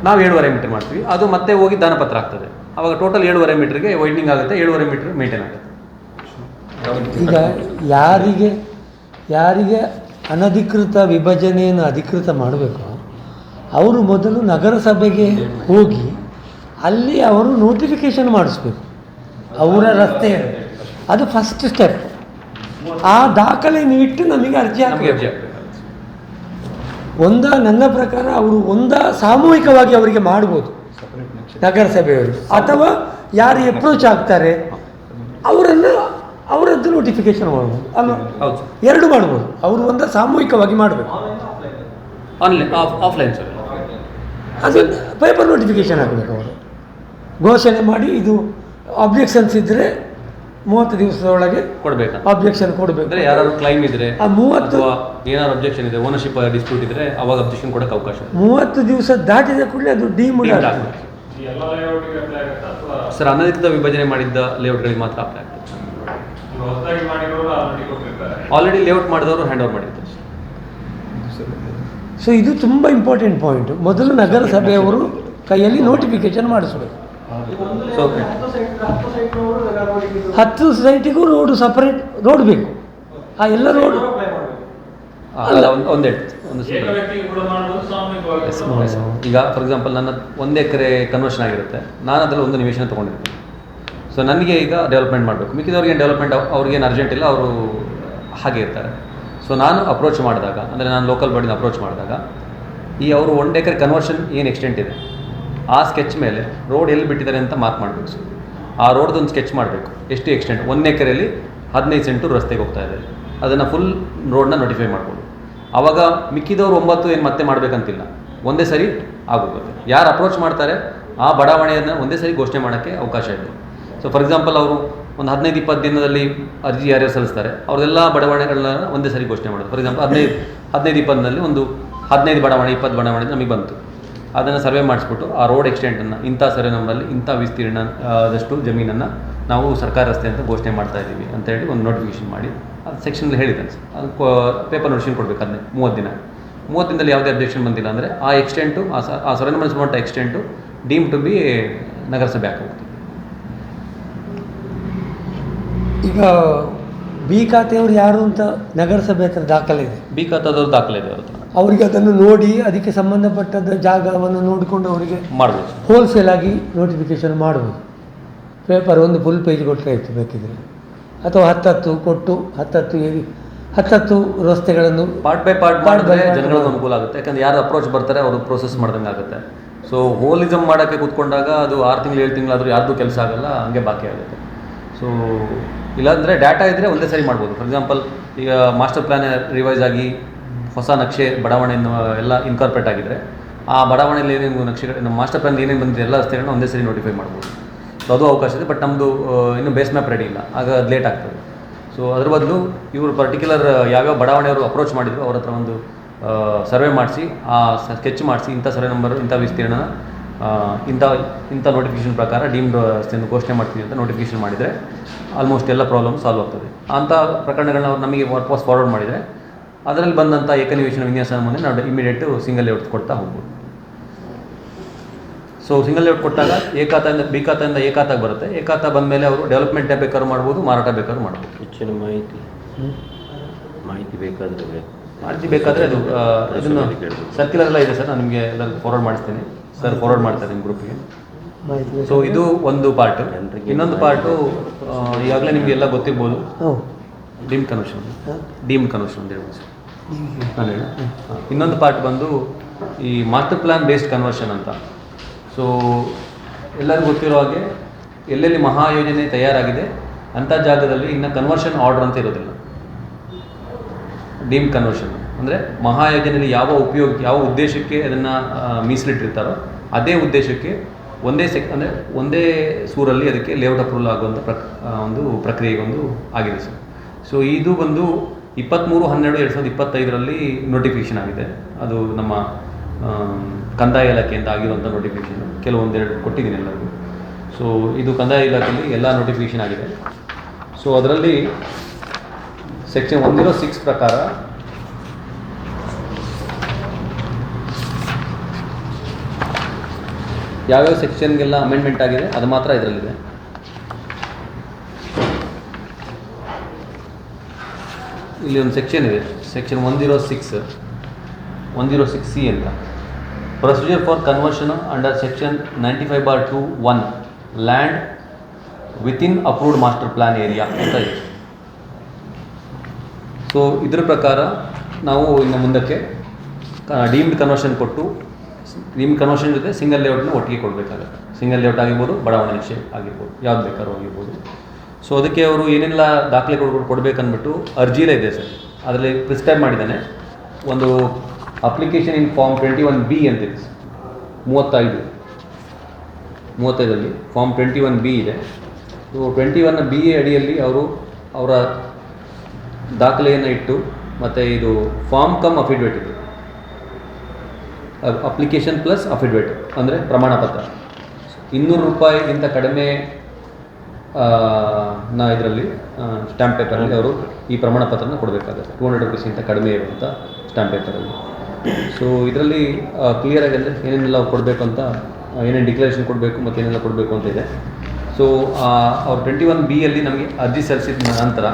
ನಾವು 7.5 ಮೀಟರ್ ಮಾಡ್ತೀವಿ, ಅದು ಮತ್ತೆ ಹೋಗಿ ದಾನಪತ್ರ ಆಗ್ತದೆ. ಆವಾಗ ಟೋಟಲ್ 7.5 ಮೀಟರ್ಗೆ ವೈಡ್ನಿಂಗ್ ಆಗುತ್ತೆ, 7.5 ಮೀಟರ್ ಮೇಂಟೈನ್ ಆಗುತ್ತೆ. ಈಗ ಯಾರಿಗೆ ಅನಧಿಕೃತ ವಿಭಜನೆಯನ್ನು ಅಧಿಕೃತ ಮಾಡಬೇಕು ಅವರು ಮೊದಲು ನಗರಸಭೆಗೆ ಹೋಗಿ ಅಲ್ಲಿ ಅವರು ನೋಟಿಫಿಕೇಷನ್ ಮಾಡಿಸ್ಬೇಕು ಅವರ ರಸ್ತೆ. ಅದು ಫಸ್ಟ್ ಸ್ಟೆಪ್. ಆ ದಾಖಲೆಯನ್ನು ಇಟ್ಟು ನಮಗೆ ಅರ್ಜಿ ಹಾಕಬೇಕು. ನನ್ನ ಪ್ರಕಾರ ಅವರು ಸಾಮೂಹಿಕವಾಗಿ ಅವರಿಗೆ ಮಾಡ್ಬೋದು ನಗರಸಭೆಯವರು, ಅಥವಾ ಯಾರು ಅಪ್ರೋಚ್ ಆಗ್ತಾರೆ ಅವರದ್ದು ನೋಟಿಫಿಕೇಶನ್ ಮಾಡ್ಬೋದು. ಅಲ್ಲ, ಎರಡು ಮಾಡ್ಬೋದು. ಅವರು ಸಾಮೂಹಿಕವಾಗಿ ಮಾಡಬೇಕು. ಆಫ್ಲೈನ್ ಸರ್, ಅದು ಪೇಪರ್ ನೋಟಿಫಿಕೇಶನ್ ಹಾಕಬೇಕು. ಅವರು ಘೋಷಣೆ ಮಾಡಿ ಇದು ಅಬ್ಜೆಕ್ಷನ್ಸ್ ಇದ್ದರೆ 30 ದಿವಸದೊಳಗೆ ಕೊಡಬೇಕು. ಅಬ್ಜೆಕ್ಷನ್ ಕೊಡಬೇಕು. ಅಂದರೆ ಯಾರು ಕ್ಲೈಮ್ ಇದ್ದರೆ ಆ 30 ಏನಾದ್ರು ಅಬ್ಜೆಕ್ಷನ್ ಇದೆ, ಓನರ್ಶಿಪ್ ಡಿಸ್ಪ್ಯೂಟ್ ಇದ್ದರೆ ಅವಾಗ ಅಬ್ಜೆಕ್ಷನ್ ಕೊಡೋಕೆ ಅವಕಾಶ. 30 ದಿವಸ ದಾಟಿದ ಕೂಡಲೇ ಅದು ಡೀಮ್ಡ್ ಆಗ್ತದೆ. ಸರ್, ಅನಧಿಕೃತ ವಿಭಜನೆ ಮಾಡಿದ್ದ ಲೇಔಟ್ಗಳಿಗೆ ಮಾತ್ರ ಅಪ್ಲೈ ಆಗ್ತದೆ. ಆಲ್ರೆಡಿ ಲೇಔಟ್ ಮಾಡಿದವರು ಹ್ಯಾಂಡ್ ಓವರ್ ಮಾಡಿರ್ತಾರೆ. ಸೊ ಇದು ತುಂಬ ಇಂಪಾರ್ಟೆಂಟ್ ಪಾಯಿಂಟ್. ಮೊದಲು ನಗರಸಭೆಯವರು ಕೈಯಲ್ಲಿ ನೋಟಿಫಿಕೇಶನ್ ಮಾಡಿಸಬೇಕು. 10 ಸೈಟಿಗೂ ಸಪರೇಟ್ ರೋಡ್ ಬೇಕು. ಆ ಎಲ್ಲ ರೋಡ್ ಈಗ ಫಾರ್ ಎಕ್ಸಾಂಪಲ್ ನನ್ನ 1 ಎಕರೆ ಕನ್ವರ್ಷನ್ ಆಗಿರುತ್ತೆ, ನಾನು ಅದರಲ್ಲಿ 1 ನಿವೇಶನ ತೊಗೊಂಡಿರ್ತೀನಿ. ಸೊ ನನಗೆ ಈಗ ಡೆವಲಪ್ಮೆಂಟ್ ಮಾಡಬೇಕು, ಮಿಕ್ಕಿದವ್ರಿಗೆ ಡೆವಲಪ್ಮೆಂಟ್ ಅವ್ರಿಗೇನು ಅರ್ಜೆಂಟ್ ಇಲ್ಲ, ಅವರು ಹಾಗೆ ಇರ್ತಾರೆ. ಸೊ ನಾನು ಅಪ್ರೋಚ್ ಮಾಡಿದಾಗ, ಅಂದರೆ ನಾನು ಲೋಕಲ್ ಬಾಡಿನ ಅಪ್ರೋಚ್ ಮಾಡಿದಾಗ ಅವರು 1 ಎಕರೆ ಕನ್ವರ್ಷನ್ ಏನು ಎಕ್ಸ್ಟೆಂಟ್ ಇದೆ ಆ ಸ್ಕೆಚ್ ಮೇಲೆ ರೋಡ್ ಎಲ್ಲಿ ಬಿಟ್ಟಿದ್ದಾರೆ ಅಂತ ಮಾರ್ಕ್ ಮಾಡಬೇಕು. ಸೊ ಆ ರೋಡ್ದೊಂದು ಸ್ಕೆಚ್ ಮಾಡಬೇಕು, ಎಷ್ಟು ಎಕ್ಸ್ಟೆಂಟ್. 1 ಎಕರೆಯಲ್ಲಿ 15 ಸೆಂಟು ರಸ್ತೆಗೆ ಹೋಗ್ತಾ ಇದೆ, ಅದನ್ನು ಫುಲ್ ರೋಡ್ನ ನೋಟಿಫೈ ಮಾಡ್ಬೋದು. ಆವಾಗ ಮಿಕ್ಕಿದವರು 9 ಏನು ಮತ್ತೆ ಮಾಡಬೇಕಂತಿಲ್ಲ, ಒಂದೇ ಸರಿ ಆಗೋಗುತ್ತೆ. ಯಾರು ಅಪ್ರೋಚ್ ಮಾಡ್ತಾರೆ ಆ ಬಡಾವಣೆಯನ್ನು ಒಂದೇ ಸರಿ ಘೋಷಣೆ ಮಾಡೋಕ್ಕೆ ಅವಕಾಶ ಇದೆ. ಸೊ ಫಾರ್ ಎಕ್ಸಾಂಪಲ್ ಅವರು ಒಂದು 15-20 ದಿನದಲ್ಲಿ ಅರ್ಜಿ ಯಾರ್ಯಾರು ಸಲ್ಲಿಸ್ತಾರೆ ಅವ್ರದೆಲ್ಲ ಬಡಾವಣೆಗಳನ್ನ ಒಂದೇ ಸರಿ ಘೋಷಣೆ ಮಾಡೋದು. ಫಾರ್ ಎಕ್ಸಾಂಪಲ್ 15-20ನಲ್ಲಿ ಒಂದು 15 ಬಡಾವಣೆ 20 ಬಡಾವಣೆ ನಮಗೆ ಬಂತು, ಅದನ್ನು ಸರ್ವೆ ಮಾಡಿಸ್ಬಿಟ್ಟು ಆ ರೋಡ್ ಎಕ್ಸ್ಟೆಂಟನ್ನು ಇಂಥ ಸರ್ವೆ ನಂಬರಲ್ಲಿ ಇಂಥ ವಿಸ್ತೀರ್ಣ ಆದಷ್ಟು ಜಮೀನನ್ನು ನಾವು ಸರ್ಕಾರಿ ರಸ್ತೆ ಅಂತ ಘೋಷಣೆ ಮಾಡ್ತಾ ಇದ್ದೀವಿ ಅಂತೇಳಿ ಒಂದು ನೋಟಿಫಿಕೇಶನ್ ಮಾಡಿ ಅದು ಸೆಕ್ಷನಲ್ಲಿ ಹೇಳಿದ್ದಾನೆ. ಅದು ಪೇಪರ್ ನೋಟಿಫಿಕೇಶನ್ ಕೊಡಬೇಕು. 30 ದಿನ 30 ದಿನದಲ್ಲಿ ಯಾವುದೇ ಅಬ್ಜೆಕ್ಷನ್ ಬಂದಿಲ್ಲ ಅಂದರೆ ಆ ಎಕ್ಸ್ಟೆಂಟು ಆ ಸರ್ವೆ ನಂಬರ್ ಸಂಬಂಧ ಎಕ್ಸ್ಟೆಂಟು ಡೀಮ್ ಟು ಬಿ ನಗರಸಭೆ ಹಾಕೋಗ್ತದೆ. ಈಗ ಬಿ ಖಾತೆಯವರು ಯಾರು ಅಂತ ನಗರಸಭೆ ಹತ್ರ ದಾಖಲೆ ಇದೆ. ಬಿ ಖಾತಾದವ್ರು ದಾಖಲೆ ಇದೆ ಅವ್ರ ಹತ್ರ. ಅವರಿಗೆ ಅದನ್ನು ನೋಡಿ ಅದಕ್ಕೆ ಸಂಬಂಧಪಟ್ಟದ ಜಾಗವನ್ನು ನೋಡಿಕೊಂಡು ಅವರಿಗೆ ಮಾಡ್ಬೋದು. ಹೋಲ್ಸೇಲ್ ಆಗಿ ನೋಟಿಫಿಕೇಷನ್ ಮಾಡ್ಬೋದು. ಪೇಪರ್ ಒಂದು ಫುಲ್ ಪೇಜ್ ಕೊಟ್ಟರೆ ಆಯಿತು ಬೇಕಿದ್ರೆ, ಅಥವಾ 10 ಕೊಟ್ಟು 10 ರಸ್ತೆಗಳನ್ನು ಪಾರ್ಟ್ ಬೈ ಪಾರ್ಟ್ ಮಾಡಿದ್ರೆ ಜನಗಳಿಗೆ ಅನುಕೂಲ ಆಗುತ್ತೆ. ಯಾಕಂದ್ರೆ ಯಾರು ಅಪ್ರೋಚ್ ಬರ್ತಾರೆ ಅವರು ಪ್ರೋಸೆಸ್ ಮಾಡ್ದಂಗೆ ಆಗುತ್ತೆ. ಸೊ ಹೋಲಿಸಮ್ ಮಾಡೋಕ್ಕೆ ಕೂತ್ಕೊಂಡಾಗ ಅದು 6 ತಿಂಗಳು 7 ತಿಂಗಳಾದರೂ ಯಾರ್ದು ಕೆಲಸ ಆಗಲ್ಲ, ಹಂಗೆ ಬಾಕಿ ಆಗುತ್ತೆ. ಸೊ ಇಲ್ಲಾಂದರೆ ಡಾಟಾ ಇದ್ದರೆ ಒಂದೇ ಸರಿ ಮಾಡ್ಬೋದು. ಫಾರ್ ಎಕ್ಸಾಂಪಲ್ ಈಗ ಮಾಸ್ಟರ್ ಪ್ಲ್ಯಾನ್ ರಿವೈಸ್ ಆಗಿ ಹೊಸ ನಕ್ಷೆ ಬಡಾವಣೆಯನ್ನು ಎಲ್ಲ ಇನ್ಕಾರ್ಪೊರೇಟ್ ಆಗಿದ್ದರೆ ಆ ಬಡಾವಣೆಯಲ್ಲಿ ಏನೇನು ನಕ್ಷೆಗಳು ನಮ್ಮ ಮಾಸ್ಟರ್ ಪ್ಲ್ಯಾನ್ ಏನೇನು ಬಂದಿದೆ ಎಲ್ಲ ರಸ್ತೆಗಳನ್ನ ಒಂದೇ ಸರಿ ನೋಟಿಫೈ ಮಾಡ್ಬೋದು. ಸೊ ಅದು ಅವಕಾಶ ಇದೆ. ಬಟ್ ನಮ್ಮದು ಇನ್ನೂ ಬೇಸ್ ಮ್ಯಾಪ್ ರೆಡಿ ಇಲ್ಲ, ಆಗ ಅದು ಲೇಟ್ ಆಗ್ತದೆ. ಸೊ ಅದ್ರ ಬದಲು ಇವರು ಪರ್ಟಿಕ್ಯುಲರ್ ಯಾವ್ಯಾವ ಬಡಾವಣೆಯವರು ಅಪ್ರೋಚ್ ಮಾಡಿದ್ರು ಅವ್ರ ಹತ್ರ ಒಂದು ಸರ್ವೆ ಮಾಡಿಸಿ ಆ ಸ್ಕೆಚ್ ಮಾಡಿಸಿ ಇಂಥ ಸರ್ವೆ ನಂಬರ್ ಇಂಥ ವಿಸ್ತೀರ್ಣ ಇಂಥ ನೋಟಿಫಿಕೇಷನ್ ಪ್ರಕಾರ ಡೀಮ್ಡ್ ರಸ್ತೆಯನ್ನು ಘೋಷಣೆ ಮಾಡ್ತೀವಿ ಅಂತ ನೋಟಿಫಿಕೇಷನ್ ಮಾಡಿದರೆ ಆಲ್ಮೋಸ್ಟ್ ಎಲ್ಲ ಪ್ರಾಬ್ಲಮ್ ಸಾಲ್ವ್ ಆಗ್ತದೆ. ಅಂಥ ಪ್ರಕರಣಗಳನ್ನ ಅವ್ರು ನಮಗೆ ವಾಪಸ್ ಫಾರ್ವರ್ಡ್ ಮಾಡಿದರೆ ಅದರಲ್ಲಿ ಬಂದಂಥ ಏಕನಿವೇಶನ ವಿನ್ಯಾಸ ಮುಂದೆ ನಾವು ಇಮಿಡಿಯೇಟು ಸಿಂಗಲ್ ಲೇಔಟ್ ಕೊಡ್ತಾ ಹೋಗ್ಬೋದು. ಸೊ ಸಿಂಗಲ್ ಲೇಔಟ್ ಕೊಟ್ಟಾಗ ಎ ಖಾತೆಯಿಂದ ಬಿ ಖಾತೆಯಿಂದ ಎ ಖಾತೆಗೆ ಬರುತ್ತೆ. ಎ ಖಾತೆ ಬಂದ ಮೇಲೆ ಅವರು ಡೆವಲಪ್ಮೆಂಟ್ ಬೇಕಾದ್ರೂ ಮಾಡ್ಬೋದು, ಮಾರಾಟ ಬೇಕಾದ್ರೂ ಮಾಡ್ಬೋದು. ಹೆಚ್ಚಿನ ಮಾಹಿತಿ ಬೇಕಾದರೆ ಅದು ಇದನ್ನು ಸರ್ಕ್ಯುಲರ್ ಎಲ್ಲ ಇದೆ ಸರ್, ನಾನು ನಿಮಗೆ ಎಲ್ಲರಿಗೂ ಫಾರ್ವರ್ಡ್ ಮಾಡಿಸ್ತೀನಿ ಸರ್, ಫಾರ್ವರ್ಡ್ ಮಾಡ್ತಾರೆ ನಿಮ್ಮ ಗ್ರೂಪಿಗೆ. ಸೊ ಇದು ಒಂದು ಪಾರ್ಟು. ಇನ್ನೊಂದು ಪಾರ್ಟು ಈಗಾಗಲೇ ನಿಮಗೆ ಎಲ್ಲ ಗೊತ್ತಿರ್ಬೋದು, ಡೀಮ್ಡ್ ಕನ್ವರ್ಷನ್ ಅಂತ ಹೇಳ್ಬೋದು ಸರ್. ನಾನು ಹೇಳಿ ಇನ್ನೊಂದು ಪಾರ್ಟ್ ಬಂದು ಈ ಮಾಸ್ಟರ್ ಪ್ಲ್ಯಾನ್ ಬೇಸ್ಡ್ ಕನ್ವರ್ಷನ್ ಅಂತ. ಸೊ ಎಲ್ಲರಿಗೂ ಗೊತ್ತಿರೋ ಹಾಗೆ ಎಲ್ಲೆಲ್ಲಿ ಮಹಾಯೋಜನೆ ತಯಾರಾಗಿದೆ ಅಂಥ ಜಾಗದಲ್ಲಿ ಇನ್ನು ಕನ್ವರ್ಷನ್ ಆರ್ಡರ್ ಅಂತ ಇರೋದಿಲ್ಲ. ಡೀಮ್ಡ್ ಕನ್ವರ್ಷನ್ ಅಂದರೆ ಮಹಾಯೋಜನೆಯಲ್ಲಿ ಯಾವ ಉದ್ದೇಶಕ್ಕೆ ಅದನ್ನು ಮೀಸಲಿಟ್ಟಿರ್ತಾರೋ ಅದೇ ಉದ್ದೇಶಕ್ಕೆ ಅಂದರೆ ಒಂದೇ ಸೂರಲ್ಲಿ ಅದಕ್ಕೆ ಲೇಔಟ್ ಅಪ್ರೂವಲ್ ಆಗುವಂಥ ಒಂದು ಪ್ರಕ್ರಿಯೆಗೊಂದು ಆಗಿದೆ ಸರ್. ಸೊ ಇದು ಬಂದು 23/12/2025 ನೋಟಿಫಿಕೇಷನ್ ಆಗಿದೆ. ಅದು ನಮ್ಮ ಕಂದಾಯ ಇಲಾಖೆಯಿಂದ ಆಗಿರುವಂಥ ನೋಟಿಫಿಕೇಷನ್, ಕೆಲವೊಂದೆರಡು ಕೊಟ್ಟಿದ್ದೀನಿ ಎಲ್ಲರಿಗೂ. ಸೊ ಇದು ಕಂದಾಯ ಇಲಾಖೆಯಲ್ಲಿ ಎಲ್ಲ ನೋಟಿಫಿಕೇಷನ್ ಆಗಿದೆ. ಸೊ ಅದರಲ್ಲಿ ಸೆಕ್ಷನ್ 106 ಪ್ರಕಾರ ಯಾವ್ಯಾವ ಸೆಕ್ಷನ್ಗೆಲ್ಲ ಅಮೆಂಡ್ಮೆಂಟ್ ಆಗಿದೆ ಅದು ಮಾತ್ರ ಇದರಲ್ಲಿದೆ. ಇಲ್ಲಿ ಒಂದು ಸೆಕ್ಷನ್ ಇದೆ, ಸೆಕ್ಷನ್ 106C ಅಂತ. Procedure for conversion under section 95/2(1) land within approved master plan area ಅಂತ ಇದೆ. ಸೊ ಇದರ ಪ್ರಕಾರ ನಾವು ಇನ್ನು ಮುಂದಕ್ಕೆ ಡೀಮ್ಡ್ ಕನ್ವರ್ಷನ್ ಕೊಟ್ಟು ಡೀಮ್ಡ್ ಕನ್ವರ್ಷನ್ ಜೊತೆ ಸಿಂಗಲ್ ಲೇಔಟ್ನ ಒಟ್ಟಿಗೆ ಕೊಡಬೇಕಾಗುತ್ತೆ. ಸಿಂಗಲ್ ಲೇಔಟ್ ಆಗಿರ್ಬೋದು, ಬಡಾವಣೆ ನಕ್ಷೆ ಆಗಿರ್ಬೋದು, ಯಾವ್ದು ಬೇಕಾದ್ರೂ ಆಗಿರ್ಬೋದು. ಸೊ ಅದಕ್ಕೆ ಅವರು ಏನೆಲ್ಲ ದಾಖಲೆಗಳು ಕೊಡಬೇಕಂದ್ಬಿಟ್ಟು ಅರ್ಜಿಲೇ ಇದೆ ಸರ್, ಅದರಲ್ಲಿ ಪ್ರಿಸ್ಕ್ರೈಬ್ ಮಾಡಿದ್ದಾನೆ. ಒಂದು ಅಪ್ಲಿಕೇಶನ್ ಇನ್ ಫಾರ್ಮ್ 21B ಅಂತಿದೆ, 35ರಲ್ಲಿ ಫಾರ್ಮ್ 21B ಇದೆ. ಸೊ 21B ಅಡಿಯಲ್ಲಿ ಅವರ ದಾಖಲೆಯನ್ನು ಇಟ್ಟು, ಮತ್ತು ಇದು ಫಾರ್ಮ್ ಕಮ್ ಅಫಿಡವಿಟ್ ಇದೆ, ಅಪ್ಲಿಕೇಶನ್ ಪ್ಲಸ್ ಅಫಿಡವಿಟ್ ಅಂದರೆ ಪ್ರಮಾಣ ಪತ್ರ. 200 ರೂಪಾಯಿಗಿಂತ ಕಡಿಮೆ ಇದರಲ್ಲಿ ಸ್ಟ್ಯಾಂಪ್ ಪೇಪರಲ್ಲಿ ಅವರು ಈ ಪ್ರಮಾಣ ಪತ್ರನ ಕೊಡಬೇಕಾಗುತ್ತೆ. 200 ರೂಪೀಸ್ಗಿಂತ ಕಡಿಮೆ ಇರುವಂಥ ಸ್ಟ್ಯಾಂಪ್ ಪೇಪರಲ್ಲಿ. ಸೊ ಇದರಲ್ಲಿ ಕ್ಲಿಯರಾಗಿ ಅಂದರೆ ಏನೇನೆಲ್ಲ ಕೊಡಬೇಕು ಅಂತ, ಏನೇನು ಡಿಕ್ಲರೇಷನ್ ಕೊಡಬೇಕು ಮತ್ತು ಏನೆಲ್ಲ ಕೊಡಬೇಕು ಅಂತ ಇದೆ. ಸೊ ಅವ್ರು 21B ನಮಗೆ ಅರ್ಜಿ ಸಲ್ಲಿಸಿದ ನಂತರ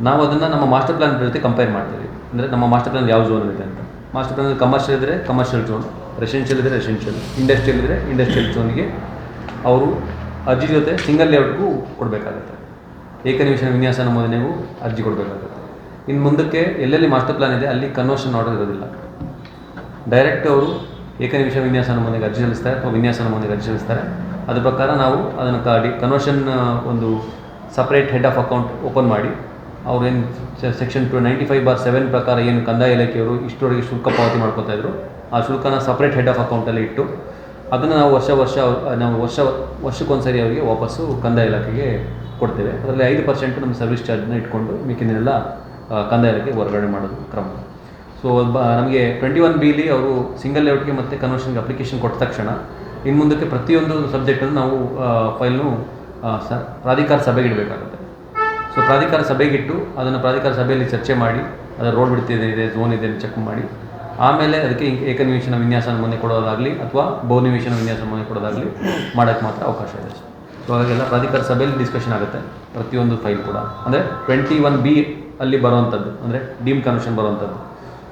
ನಾವು ಅದನ್ನು ನಮ್ಮ ಮಾಸ್ಟರ್ ಪ್ಲ್ಯಾನ್ ಜೊತೆ ಕಂಪೇರ್ ಮಾಡ್ತೀವಿ. ಅಂದರೆ ನಮ್ಮ ಮಾಸ್ಟರ್ ಪ್ಲ್ಯಾನ್ ಯಾವ ಝೋನ್ ಇದೆ ಅಂತ. ಮಾಸ್ಟರ್ ಪ್ಲ್ಯಾನ್ ಕಮರ್ಷಿಯಲ್ ಇದ್ದರೆ ಕಮರ್ಷಿಯಲ್ ಝೋನ್, ರೆಸಿಡೆನ್ಷಿಯಲ್ ಇದ್ದರೆ ರೆಸಿಡೆನ್ಷಿಯಲ್, ಇಂಡಸ್ಟ್ರಿಯಲ್ ಇದ್ದರೆ ಇಂಡಸ್ಟ್ರಿಯಲ್ ಝೋನ್ಗೆ ಅವರು ಅರ್ಜಿ ಜೊತೆ ಸಿಂಗಲ್ ಲೇಔಟ್ಗೂ ಕೊಡಬೇಕಾಗುತ್ತೆ. ಏಕನಿವೇಶನ ವಿನ್ಯಾಸ ನಮೂನೆಗೂ ಅರ್ಜಿ ಕೊಡಬೇಕಾಗುತ್ತೆ. ಇನ್ನು ಮುಂದಕ್ಕೆ ಎಲ್ಲೆಲ್ಲಿ ಮಾಸ್ಟರ್ ಪ್ಲ್ಯಾನ್ ಇದೆ ಅಲ್ಲಿ ಕನ್ವರ್ಷನ್ ಆರ್ಡರ್ ಇರೋದಿಲ್ಲ. ಡೈರೆಕ್ಟ್ ಅವರು ಏಕನಿವೇಶನ ವಿನ್ಯಾಸ ನಮೂನೆಗೆ ಅರ್ಜಿ ಸಲ್ಲಿಸ್ತಾರೆ ಅಥವಾ ವಿನ್ಯಾಸ ನಮೂನೆಗೆ ಅರ್ಜಿ ಸಲ್ಲಿಸ್ತಾರೆ. ಅದ್ರ ಪ್ರಕಾರ ನಾವು ಅದನ್ನು ಕನ್ವರ್ಷನ್ ಒಂದು separate head of account open ಮಾಡಿ, ಅವ್ರೇನು ಸೆಕ್ಷನ್ 95/7 ಪ್ರಕಾರ ಏನು ಕಂದಾಯ ಇಲಾಖೆಯವರು ಇಷ್ಟರವರೆಗೆ ಶುಲ್ಕ ಪಾವತಿ ಮಾಡ್ಕೊತಾಯಿದ್ರು, ಆ ಶುಲ್ಕನ ಸಪ್ರೇಟ್ ಹೆಡ್ ಆಫ್ ಅಕೌಂಟಲ್ಲಿ ಇಟ್ಟು ಅದನ್ನು ನಾವು ವರ್ಷಕ್ಕೊಂದ್ಸರಿ ಅವರಿಗೆ ವಾಪಸ್ಸು ಕಂದಾಯ ಇಲಾಖೆಗೆ ಕೊಡ್ತೇವೆ. ಅದರಲ್ಲಿ 5% ನಮ್ಮ ಸರ್ವಿಸ್ ಚಾರ್ಜನ್ನ ಇಟ್ಕೊಂಡು ಮಿಕ್ಕಿನೆಲ್ಲ ಕಂದಾಯ ಇಲಾಖೆಗೆ ಹೊರಗಡೆ ಮಾಡೋದು ಕ್ರಮ. ಸೊ ನಮಗೆ 21B ಅವರು ಸಿಂಗಲ್ ಲೇಔಟ್ಗೆ ಮತ್ತು ಕನ್ವರ್ಷನ್ಗೆ ಅಪ್ಲಿಕೇಶನ್ ಕೊಟ್ಟ ತಕ್ಷಣ ಇನ್ನು ಮುಂದಕ್ಕೆ ಪ್ರತಿಯೊಂದು ಸಬ್ಜೆಕ್ಟನ್ನು ನಾವು ಫೈಲ್ನು ಪ್ರಾಧಿಕಾರ ಸಭೆಗೆ ಇಡಬೇಕಾಗುತ್ತೆ. ಸೊ ಪ್ರಾಧಿಕಾರ ಸಭೆಗಿಟ್ಟು ಅದನ್ನು ಪ್ರಾಧಿಕಾರ ಸಭೆಯಲ್ಲಿ ಚರ್ಚೆ ಮಾಡಿ ಅದರ ರೋಡ್ ಬಿಡ್ತ್ ಇದೆ, ಝೋನ್ ಇದೆ ಚೆಕ್ ಮಾಡಿ, ಆಮೇಲೆ ಅದಕ್ಕೆ ಏಕನಿವೇಶನ ವಿನ್ಯಾಸ ನಮೂನೆ ಕೊಡೋದಾಗಲಿ ಅಥವಾ ಬಹುನಿವೇಶನ ವಿನ್ಯಾಸ ನಮೂನೆ ಕೊಡೋದಾಗಲಿ ಮಾಡೋಕ್ಕೆ ಮಾತ್ರ ಅವಕಾಶ ಇದೆ. ಸೊ ಹಾಗೆಲ್ಲ ಪ್ರಾಧಿಕಾರ ಸಭೆಯಲ್ಲಿ ಡಿಸ್ಕಷನ್ ಆಗುತ್ತೆ ಪ್ರತಿಯೊಂದು ಫೈಲ್ ಕೂಡ. ಅಂದರೆ 21B ಬರುವಂಥದ್ದು ಅಂದರೆ ಡೀಮ್ ಕನ್ವರ್ಷನ್ ಬರುವಂಥದ್ದು.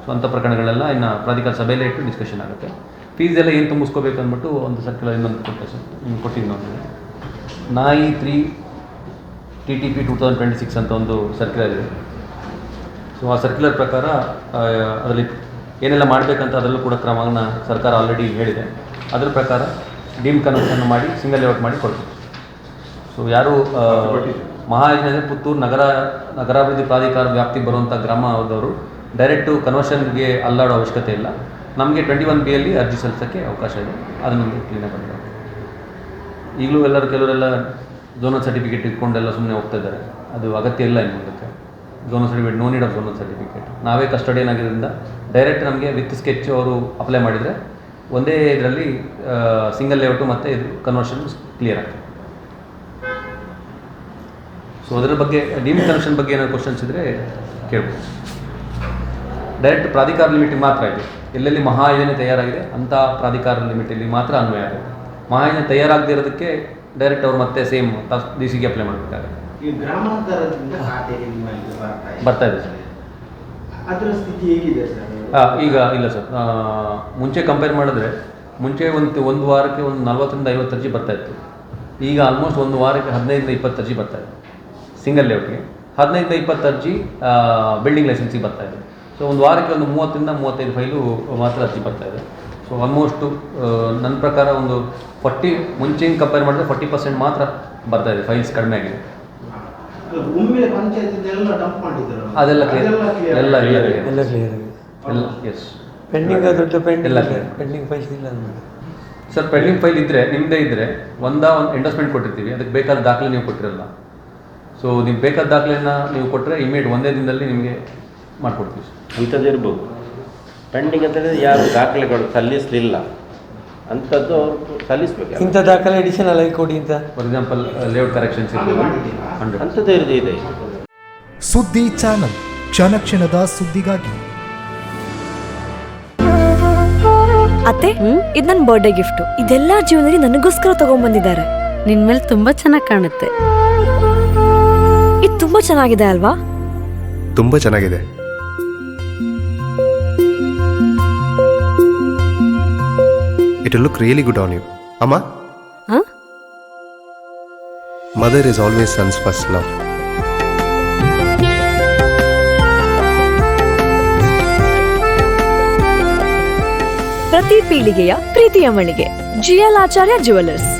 ಸೊ ಅಂಥ ಪ್ರಕರಣಗಳೆಲ್ಲ ಇನ್ನು ಪ್ರಾಧಿಕಾರ ಸಭೆಯಲ್ಲೇ ಇಟ್ಟು ಡಿಸ್ಕಷನ್ ಆಗುತ್ತೆ. ಫೀಸ್ ಎಲ್ಲ ಏನು ತುಂಬಿಸ್ಕೋಬೇಕು ಅಂದ್ಬಿಟ್ಟು ಒಂದು ಸರ್ಕ್ಯುಲರ್ ಇನ್ನೊಂದು ಕೊಟ್ಟೆ ಸರ್, ಕೊಟ್ಟಿದ್ದು ಒಂದು ನಾಯಿ 3 TTP 2026 ಅಂತ ಒಂದು ಸರ್ಕ್ಯುಲರ್ ಇದೆ. ಸೊ ಆ ಸರ್ಕ್ಯುಲರ್ ಪ್ರಕಾರ ಅದರಲ್ಲಿ ಏನೆಲ್ಲ ಮಾಡಬೇಕಂತ ಅದರಲ್ಲೂ ಕೂಡ ಕ್ರಮವನ್ನು ಸರ್ಕಾರ ಆಲ್ರೆಡಿ ಹೇಳಿದೆ. ಅದರ ಪ್ರಕಾರ ಡೀಮ್ ಕನ್ವರ್ಷನ್ ಮಾಡಿ ಸಿಂಗಲ್ ಲೇಔಟ್ ಮಾಡಿ ಕೊಡ್ತೀವಿ. ಸೊ ಯಾರು ಮಹಾಯೋಜನೆ ಅಂದರೆ ಪುತ್ತೂರು ನಗರಾಭಿವೃದ್ಧಿ ಪ್ರಾಧಿಕಾರ ವ್ಯಾಪ್ತಿಗೆ ಬರುವಂಥ ಗ್ರಾಮದವರು ಡೈರೆಕ್ಟು ಕನ್ವರ್ಷನ್ಗೆ ಅಲ್ಲಾಡೋ ಅವಶ್ಯಕತೆ ಇಲ್ಲ. ನಮಗೆ 21B ಅರ್ಜಿ ಸಲ್ಲಿಸೋಕ್ಕೆ ಅವಕಾಶ ಇದೆ. ಅದನ್ನೊಂದು ಕ್ಲೀನಾಗಿ ಬಂದಿದೆ. ಈಗಲೂ ಕೆಲವರೆಲ್ಲ ಝೋನಲ್ ಸರ್ಟಿಫಿಕೇಟ್ ಇಟ್ಕೊಂಡೆಲ್ಲ ಸುಮ್ಮನೆ ಹೋಗ್ತಾ ಇದ್ದಾರೆ. ಅದು ಅಗತ್ಯ ಇಲ್ಲ ಇನ್ನು ಮುಂದಕ್ಕೆ. Zonal certificate, no need of zonal certificate. ನಾವೇ ಕಸ್ಟಡಿಯನ್ ಆಗಿರೋದ್ರಿಂದ ಡೈರೆಕ್ಟ್ ನಮಗೆ ವಿತ್ ಸ್ಕೆಚ್ ಅವರು ಅಪ್ಲೈ ಮಾಡಿದರೆ ಒಂದೇ ಇದರಲ್ಲಿ ಸಿಂಗಲ್ ಲೇಔಟು ಮತ್ತು ಇದು ಕನ್ವರ್ಷನ್ ಕ್ಲಿಯರ್ ಆಗ್ತದೆ. ಸೊ ಅದರ ಬಗ್ಗೆ ಡೀಮ್ ಕನ್ವರ್ಷನ್ ಬಗ್ಗೆ ಏನಾದ್ರು ಕ್ವಶನ್ಸ್ ಇದ್ದರೆ ಕೇಳ್ಬೋದು. ಡೈರೆಕ್ಟ್ ಪ್ರಾಧಿಕಾರ ಲಿಮಿಟಿಗೆ ಮಾತ್ರ ಇದೆ. ಎಲ್ಲೆಲ್ಲಿ ಮಹಾಯೋಜನೆ ತಯಾರಾಗಿದೆ ಅಂಥ ಪ್ರಾಧಿಕಾರ ಲಿಮಿಟಲ್ಲಿ ಮಾತ್ರ ಅನ್ವಯ ಆಗುತ್ತೆ. ಮಹಾಯೋಜನೆ ತಯಾರಾಗದೇ ಇರೋದಕ್ಕೆ ಡೈರೆಕ್ಟ್ ಅವರು ಮತ್ತೆ ಸೇಮ್ DCಗೆ ಅಪ್ಲೈ ಮಾಡಬೇಕಾಗುತ್ತೆ. ಬರ್ತಾ ಇದೆ ಸರ್. ಅದರ ಸ್ಥಿತಿ ಹೇಗಿದೆ ಸರ್? ಈಗ ಇಲ್ಲ ಸರ್, ಮುಂಚೆ ಕಂಪೇರ್ ಮಾಡಿದ್ರೆ ಮುಂಚೆ ಒಂದು ವಾರಕ್ಕೆ ಒಂದು 40ರಿಂದ 50 ಅರ್ಜಿ ಬರ್ತಾಯಿತ್ತು. ಈಗ ಆಲ್ಮೋಸ್ಟ್ ಒಂದು ವಾರಕ್ಕೆ 15ರಿಂದ 20 ಅರ್ಜಿ ಬರ್ತಾಯಿದೆ ಸಿಂಗಲ್ ಲೇಔಟ್ಗೆ. 15ರಿಂದ 20 ಅರ್ಜಿ ಬಿಲ್ಡಿಂಗ್ ಲೈಸೆನ್ಸಿಗೆ ಬರ್ತಾಯಿದೆ. ಸೊ ಒಂದು ವಾರಕ್ಕೆ ಒಂದು 30ರಿಂದ 35 ಫೈಲು ಮಾತ್ರ ಅರ್ಜಿ ಬರ್ತಾಯಿದೆ. ಸೊ ಆಲ್ಮೋಸ್ಟು ನನ್ನ ಪ್ರಕಾರ ಒಂದು 40 ಮುಂಚೆ ಕಂಪೇರ್ ಮಾಡಿದ್ರೆ 40% ಮಾತ್ರ ಬರ್ತಾಯಿದೆ, ಫೈಲ್ಸ್ ಕಡಿಮೆ ಆಗಿದೆ. ಅದೆಲ್ಲ ಕ್ಲಿಯರ್, ಎಲ್ಲ ಕ್ಲಿಯರ್ ಎಲ್ಲ ಎಸ್. ಪೆಂಡಿಂಗ್ ದುಡ್ಡು ಪೆಂಡಿಂಗ್ ಫೈಲ್ಸ್ ಇಲ್ಲ ಸರ್. ಪೆಂಡಿಂಗ್ ಫೈಲ್ ಇದ್ದರೆ ನಿಮ್ಮದೇ ಇದ್ದರೆ ಒಂದು ಎಂಡೋಸ್ಮೆಂಟ್ ಕೊಟ್ಟಿರ್ತೀವಿ, ಅದಕ್ಕೆ ಬೇಕಾದ ದಾಖಲೆ ನೀವು ಕೊಟ್ಟಿರಲ್ಲ. ಸೊ ನಿಮ್ಗೆ ಬೇಕಾದ ದಾಖಲೆಯನ್ನು ನೀವು ಕೊಟ್ಟರೆ ಇಮಿಡಿಯೇಟ್ ಒಂದೇ ದಿನದಲ್ಲಿ ನಿಮಗೆ ಮಾಡಿಕೊಡ್ತೀವಿ ಸರ್. ಇಂಥದ್ದು ಇರ್ಬೋದು. ಪೆಂಡಿಂಗ್ ಅಂತಂದರೆ ಯಾರು ದಾಖಲೆಗಳು ಸಲ್ಲಿಸಲಿಲ್ಲ ಅಂಥದ್ದು ಅವರು ಸಲ್ಲಿಸಬೇಕು. ಇಂಥ ದಾಖಲೆ ಅಡಿಷನಲ್ ಆಗಿ ಕೊಡಿ ಅಂತ. ಫಾರ್ ಎಕ್ಸಾಂಪಲ್ ಲೇಔಟ್ ಕರೆಕ್ಷನ್ಸ್ ಅಂಥದ್ದು ಇದೆ. ಸುದ್ದಿ ಚಾನಲ್, ಕ್ಷಣ ಕ್ಷಣದ ಸುದ್ದಿಗಾಗಿ. ಅತ್ತೆ, ಇದು ನನ್ನ ಬರ್ಡೇ ಗಿಫ್ಟ್. ಇದೆಲ್ಲ ಜೀವನದಲ್ಲಿ ನನಗೋಸ್ಕರ ತಗೊಂಡ್ಬಂದಿದ್ದಾರೆ. ನಿನ್ ಮೇಲೆ ತುಂಬಾ ಚೆನ್ನಾಗಿ ಕಾಣುತ್ತೆ. ಇದು ತುಂಬಾ ಚೆನ್ನಾಗಿದೆ ಅಲ್ವಾ? ತುಂಬಾ ಚೆನ್ನಾಗಿದೆ. It will look really good on you. Amma? Huh? Mother is always son's first love. ಪ್ರತಿ ಪೀಳಿಗೆಯ ಪ್ರೀತಿಯ ಮಳಿಗೆ GL ಆಚಾರ್ಯ ಜುವೆಲ್ಲರ್ಸ್.